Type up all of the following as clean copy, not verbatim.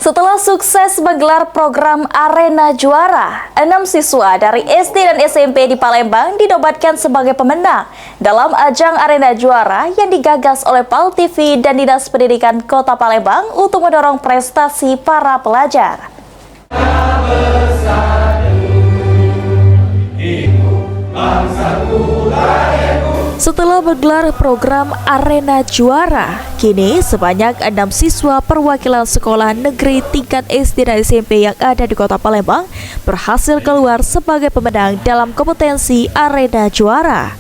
Setelah sukses menggelar program Arena Juara, 6 siswa dari SD dan SMP di Palembang dinobatkan sebagai pemenang dalam ajang Arena Juara yang digagas oleh PAL TV dan Dinas Pendidikan Kota Palembang untuk mendorong prestasi para pelajar. Setelah menggelar program Arena Juara, kini sebanyak 6 siswa perwakilan sekolah negeri tingkat SD dan SMP yang ada di Kota Palembang berhasil keluar sebagai pemenang dalam kompetensi Arena Juara.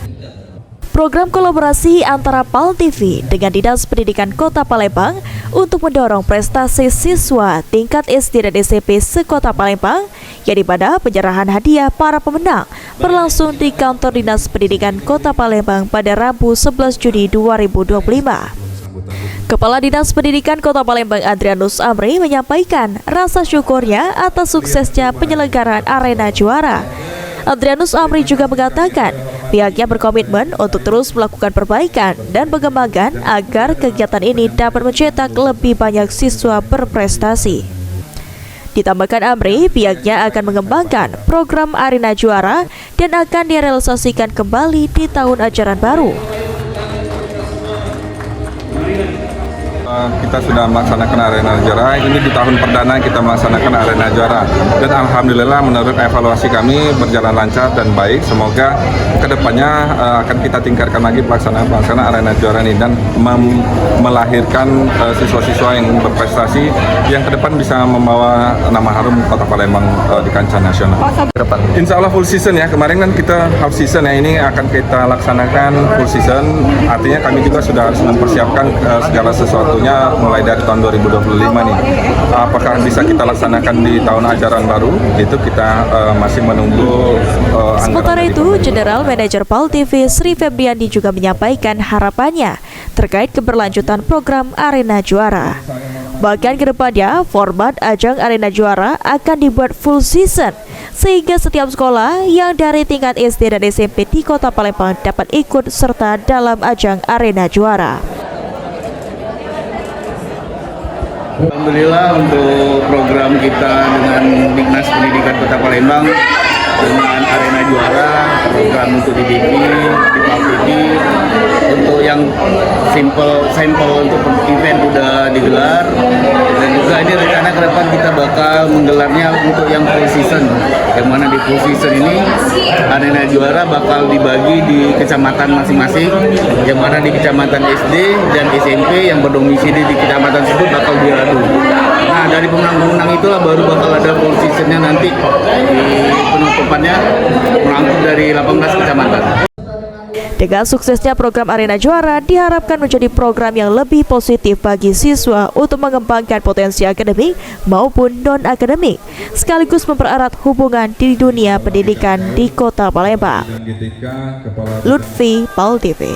Program kolaborasi antara PAL TV dengan Dinas Pendidikan Kota Palembang untuk mendorong prestasi siswa tingkat SD dan SMP se-Kota Palembang, yang dimana penyerahan hadiah para pemenang berlangsung di kantor Dinas Pendidikan Kota Palembang pada Rabu 11 Juni 2025. Kepala Dinas Pendidikan Kota Palembang Adrianus Amri menyampaikan rasa syukurnya atas suksesnya penyelenggaraan Arena Juara. Adrianus Amri juga mengatakan pihaknya berkomitmen untuk terus melakukan perbaikan dan pengembangan agar kegiatan ini dapat mencetak lebih banyak siswa berprestasi. Ditambahkan Amri, pihaknya akan mengembangkan program Arena Juara dan akan direalisasikan kembali di tahun ajaran baru. Kita sudah melaksanakan Arena Juara, ini di tahun perdana kita melaksanakan Arena Juara, dan alhamdulillah menurut evaluasi kami berjalan lancar dan baik. Semoga kedepannya akan kita tingkatkan lagi pelaksanaan Arena Juara ini dan melahirkan siswa-siswa yang berprestasi yang ke depan bisa membawa nama harum Kota Palembang di kancah nasional. Insya Allah full season ya, kemarin kan kita half season ya, ini akan kita laksanakan full season, artinya kami juga sudah harus mempersiapkan segala sesuatunya mulai dari tahun 2025 nih. Apakah bisa kita laksanakan di tahun ajaran baru? Itu kita masih menunggu. Sementara itu, General Manager PAL TV Sri Febriandi juga menyampaikan harapannya terkait keberlanjutan program Arena Juara. Bahkan ke depannya, format ajang Arena Juara akan dibuat full season, sehingga setiap sekolah yang dari tingkat SD dan SMP di Kota Palembang dapat ikut serta dalam ajang Arena Juara. Alhamdulillah untuk program kita dengan Dinas Pendidikan Kota Palembang dengan Arena Juara, program untuk dididik, dipakiti, untuk yang sampel untuk event udah digelar, dan juga ini rencana ke depan kita bakal menggelarnya untuk yang full season, yang mana di full season ini Arena Juara bakal dibagi di kecamatan masing-masing, yang mana di kecamatan SD dan SMP yang berdomisili di kecamatan tersebut bakal diadu. Nah, dari pemenang-pemenang itulah baru bakal ada full seasonnya nanti di penutupannya merangkum dari 18 kecamatan. Dengan suksesnya program Arena Juara diharapkan menjadi program yang lebih positif bagi siswa untuk mengembangkan potensi akademik maupun non-akademik, sekaligus mempererat hubungan di dunia pendidikan di Kota Palembang. Lutfi, PAL TV.